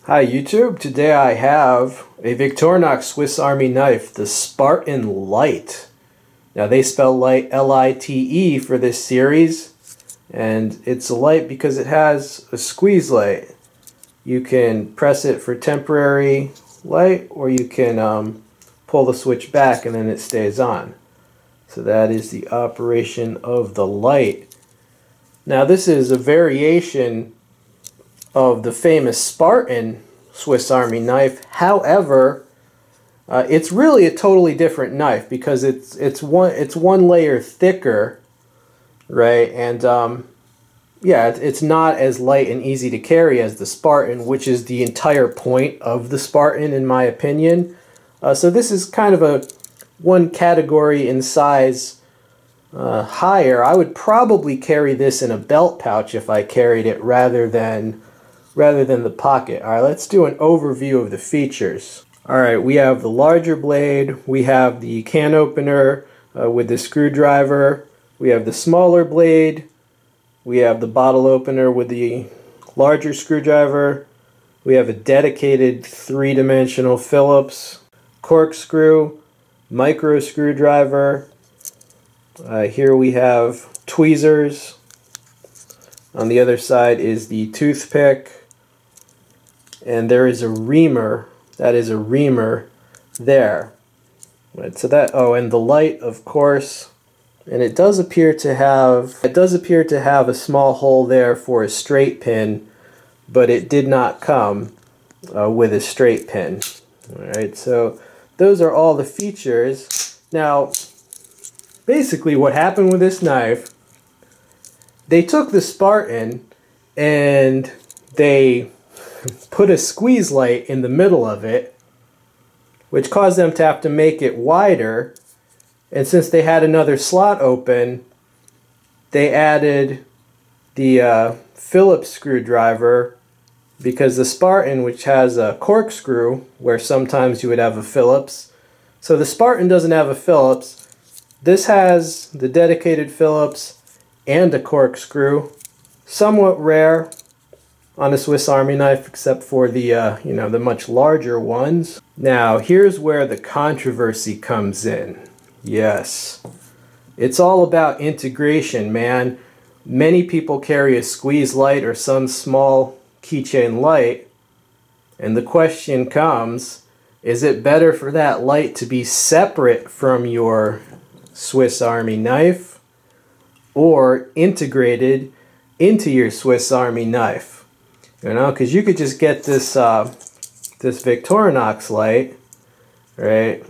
Hi YouTube, today I have a Victorinox Swiss Army knife, the Spartan Lite. Now they spell Lite L-I-T-E for this series, and it's a Lite because it has a squeeze light. You can press it for temporary light, or you can pull the switch back and then it stays on. So that is the operation of the Lite. Now this is a variation of the famous Spartan Swiss Army knife. However, it's really a totally different knife because it's one layer thicker, right? And yeah, it's not as light and easy to carry as the Spartan, which is the entire point of the Spartan, in my opinion. So this is kind of one category in size higher. I would probably carry this in a belt pouch if I carried it rather than the pocket. Alright, let's do an overview of the features. Alright, we have the larger blade, we have the can opener with the screwdriver, we have the smaller blade, we have the bottle opener with the larger screwdriver, we have a dedicated three-dimensional Phillips, corkscrew, micro screwdriver, here we have tweezers, on the other side is the toothpick, and there is a reamer. That is a reamer there. Right, so that, oh, and the light, of course, and it does appear to have a small hole there for a straight pin, but it did not come with a straight pin. All right, so those are all the features. Now, basically, what happened with this knife? They took the Spartan and they put a squeeze light in the middle of it, which caused them to have to make it wider, and since they had another slot open, they added the Phillips screwdriver, because the Spartan, which has a corkscrew where sometimes you would have a Phillips, so the Spartan doesn't have a Phillips. This has the dedicated Phillips and a corkscrew, somewhat rare on a Swiss Army knife, except for the the much larger ones. Now here's where the controversy comes in. Yes, it's all about integration, man. Many people carry a squeeze light or some small keychain light, and the question comes, is it better for that light to be separate from your Swiss Army knife or integrated into your Swiss Army knife? You know, because you could just get this this Victorinox light, right,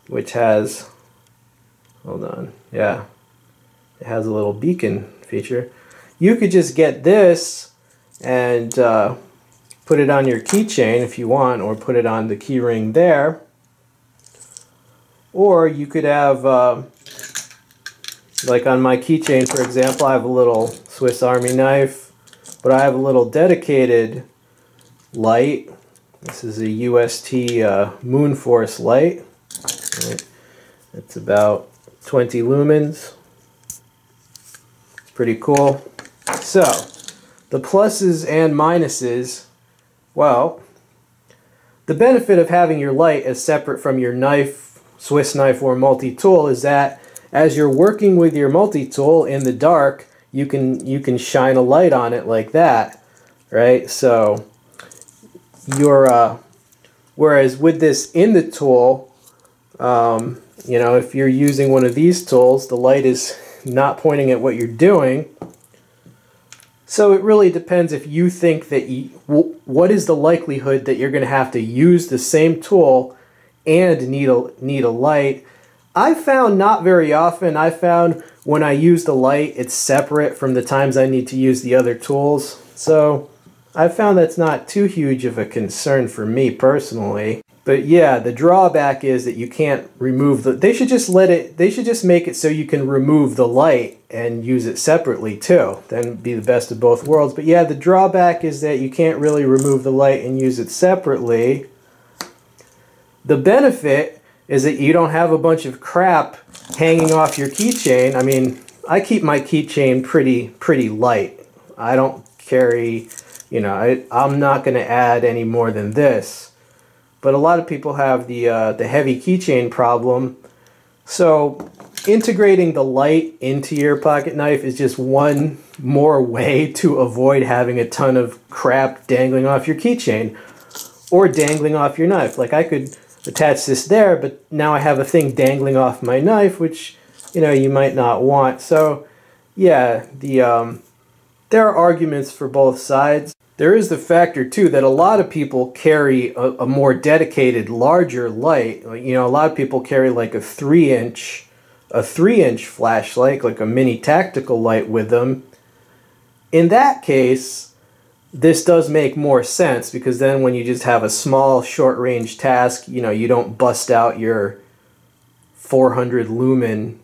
which has, hold on, yeah, it has a little beacon feature. You could just get this and put it on your keychain if you want, or put it on the key ring there. Or you could have, like on my keychain, for example, I have a little Swiss Army knife, but I have a little dedicated light. This is a UST Moon Force light. Right. It's about 20 lumens. It's pretty cool. So, the pluses and minuses, well, the benefit of having your light as separate from your knife, Swiss knife, or multi-tool is that as you're working with your multi-tool in the dark, you can shine a light on it like that, right? So whereas with this in the tool, you know, if you're using one of these tools, the light is not pointing at what you're doing. So it really depends if you think that what is the likelihood that you're going to have to use the same tool and need a light. I found not very often. I found when I use the light, it's separate from the times I need to use the other tools. So I found that's not too huge of a concern for me personally. But yeah, the drawback is that you can't remove they should just make it so you can remove the light and use it separately too. Then it'd be the best of both worlds. But yeah, the drawback is that you can't really remove the light and use it separately. The benefit is that you don't have a bunch of crap hanging off your keychain. I mean, I keep my keychain pretty light. I don't carry, you know, I'm not going to add any more than this. But a lot of people have the heavy keychain problem. So integrating the light into your pocket knife is just one more way to avoid having a ton of crap dangling off your keychain or dangling off your knife. Like I could attach this there, but now I have a thing dangling off my knife, which, you know, you might not want. So yeah, there are arguments for both sides. There is the factor too that a lot of people carry a more dedicated, larger light. You know, a lot of people carry like a 3-inch flashlight, like a mini tactical light with them. In that case, this does make more sense, because then when you just have a small short-range task, you know, you don't bust out your 400 lumen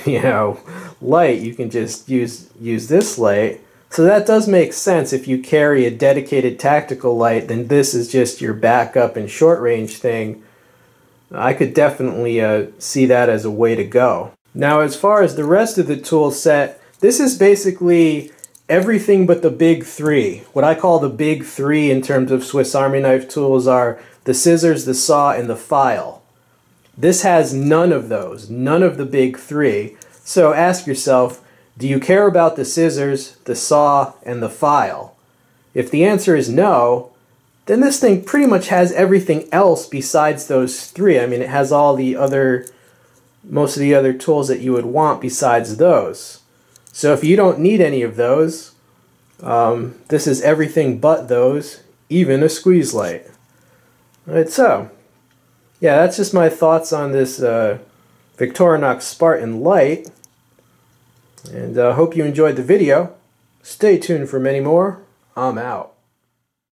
you know, light. You can just use this light. So that does make sense. If you carry a dedicated tactical light, then this is just your backup and short range thing. I could definitely see that as a way to go. Now, as far as the rest of the tool set, this is basically everything but the big three. What I call the big three in terms of Swiss Army knife tools are the scissors, the saw, and the file. This has none of those, none of the big three. So ask yourself, do you care about the scissors, the saw, and the file? If the answer is no, then this thing pretty much has everything else besides those three. I mean, it has all the other, most of the other tools that you would want besides those. So if you don't need any of those, this is everything but those, even a squeeze light. Alright, so yeah, that's just my thoughts on this Victorinox Spartan Lite. And I hope you enjoyed the video. Stay tuned for many more. I'm out.